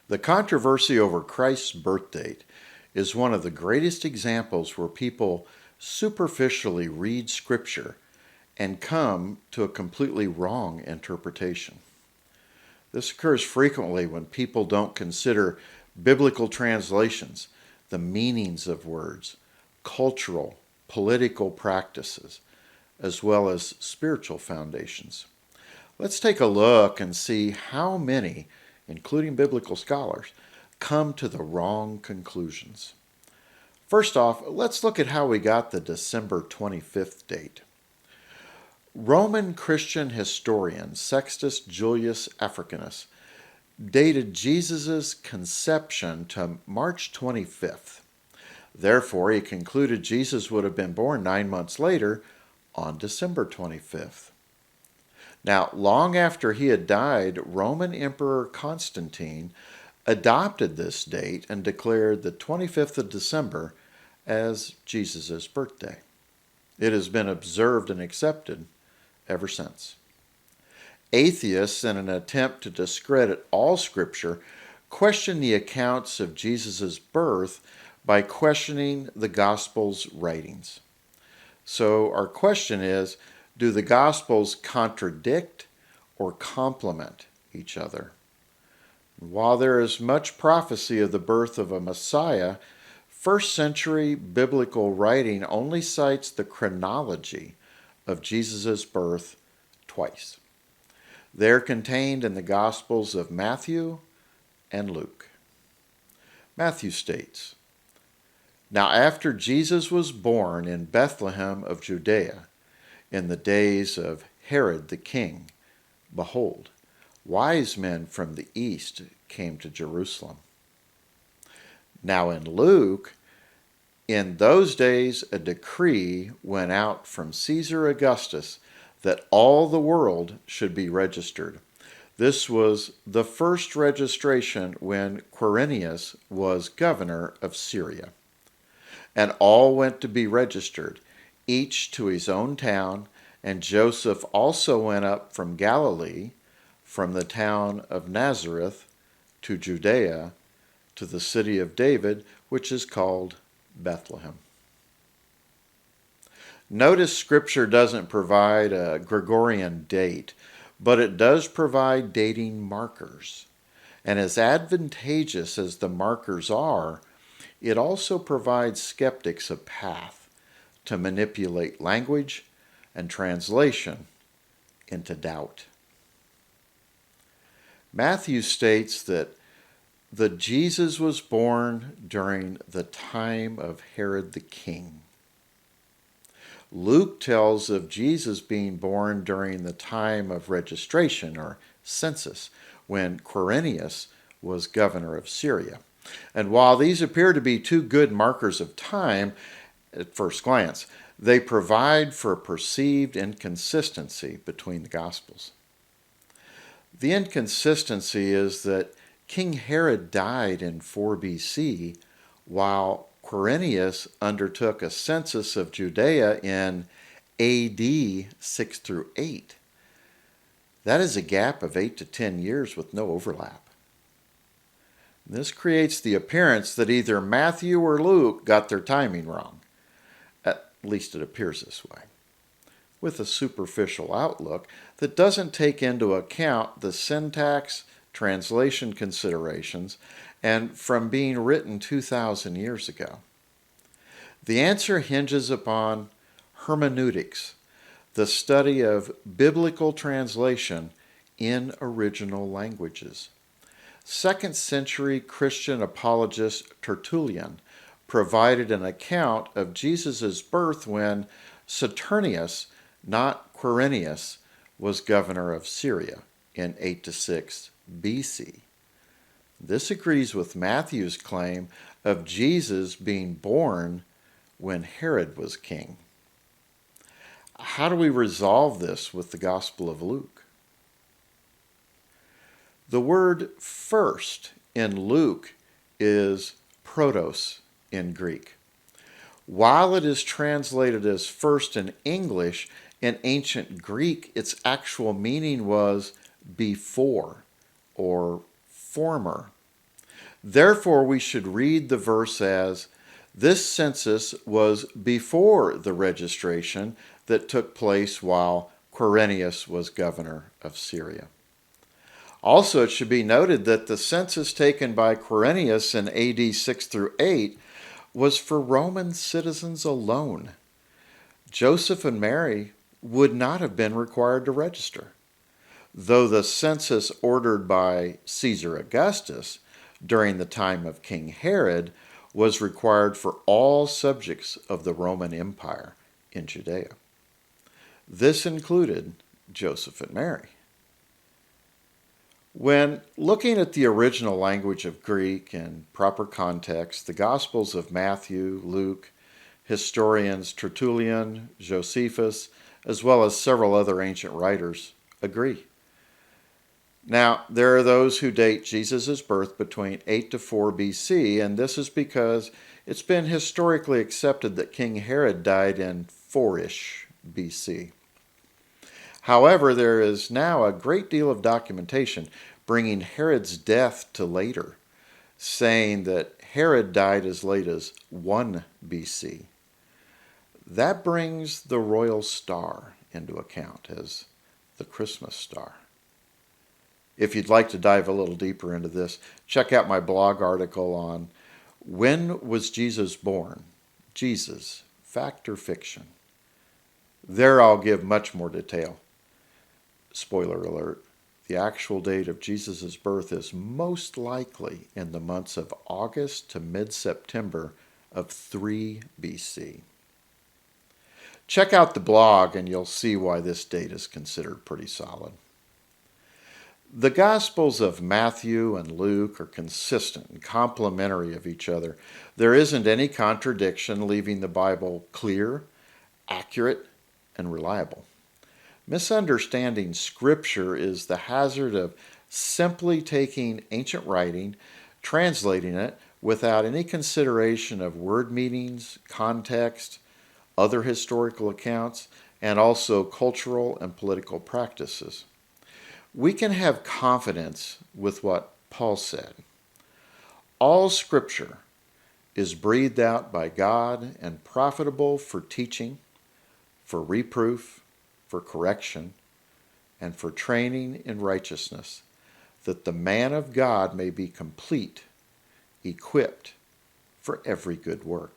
The controversy over Christ's birth date is one of the greatest examples where people superficially read Scripture and come to a completely wrong interpretation. This occurs frequently when people don't consider biblical translations, the meanings of words, cultural, political practices, as well as spiritual foundations. Let's take a look and see how many, including biblical scholars, come to the wrong conclusions. First off, let's look at how we got the December 25th date. Roman Christian historian Sextus Julius Africanus dated Jesus' conception to March 25th. Therefore, he concluded Jesus would have been born 9 months later on December 25th. Now, long after he had died, Roman Emperor Constantine adopted this date and declared the 25th of December as Jesus' birthday. It has been observed and accepted ever since. Atheists, in an attempt to discredit all Scripture, question the accounts of Jesus' birth by questioning the Gospels' writings. So our question is, do the Gospels contradict or complement each other? While there is much prophecy of the birth of a Messiah, first-century biblical writing only cites the chronology of Jesus' birth twice. They're contained in the Gospels of Matthew and Luke. Matthew states, "Now after Jesus was born in Bethlehem of Judea, in the days of Herod the king, behold, wise men from the east came to Jerusalem." Now in Luke, "In those days a decree went out from Caesar Augustus that all the world should be registered. This was the first registration when Quirinius was governor of Syria. And all went to be registered, each to his own town, and Joseph also went up from Galilee, from the town of Nazareth to Judea, to the city of David, which is called Bethlehem." Notice Scripture doesn't provide a Gregorian date, but it does provide dating markers. And as advantageous as the markers are, it also provides skeptics a path to manipulate language and translation into doubt. Matthew states that Jesus was born during the time of Herod the king. Luke tells of Jesus being born during the time of registration or census, when Quirinius was governor of Syria. And while these appear to be two good markers of time at first glance, they provide for perceived inconsistency between the Gospels. The inconsistency is that King Herod died in 4 BC, while Quirinius undertook a census of Judea in AD 6 through 8. That is a gap of 8 to 10 years with no overlap. This creates the appearance that either Matthew or Luke got their timing wrong. At least it appears this way, with a superficial outlook that doesn't take into account the syntax, translation considerations, and from being written 2,000 years ago. The answer hinges upon hermeneutics, the study of biblical translation in original languages. 2nd century Christian apologist Tertullian provided an account of Jesus' birth when Saturnius, not Quirinius, was governor of Syria in 8 to 6 BC. This agrees with Matthew's claim of Jesus being born when Herod was king. How do we resolve this with the Gospel of Luke? The word first in Luke is protos in Greek. While it is translated as first in English, in ancient Greek its actual meaning was before or former. Therefore, we should read the verse as, this census was before the registration that took place while Quirinius was governor of Syria. Also, it should be noted that the census taken by Quirinius in AD 6 through 8 was for Roman citizens alone. Joseph and Mary would not have been required to register, though the census ordered by Caesar Augustus during the time of King Herod was required for all subjects of the Roman Empire in Judea. This included Joseph and Mary. When looking at the original language of Greek in proper context, the Gospels of Matthew, Luke, historians Tertullian, Josephus, as well as several other ancient writers agree. Now, there are those who date Jesus' birth between 8 to 4 BC, and this is because it's been historically accepted that King Herod died in 4-ish BC. However, there is now a great deal of documentation bringing Herod's death to later, saying that Herod died as late as 1 BC. That brings the royal star into account as the Christmas star. If you'd like to dive a little deeper into this, check out my blog article on When Was Jesus Born? Jesus, Fact or Fiction? There I'll give much more detail. Spoiler alert, the actual date of Jesus' birth is most likely in the months of August to mid-September of 3 BC. Check out the blog and you'll see why this date is considered pretty solid. The Gospels of Matthew and Luke are consistent and complementary of each other. There isn't any contradiction, leaving the Bible clear, accurate, and reliable. Misunderstanding Scripture is the hazard of simply taking ancient writing, translating it without any consideration of word meanings, context, other historical accounts, and also cultural and political practices. We can have confidence with what Paul said. All Scripture is breathed out by God and profitable for teaching, for reproof, for correction, and for training in righteousness, that the man of God may be complete, equipped for every good work.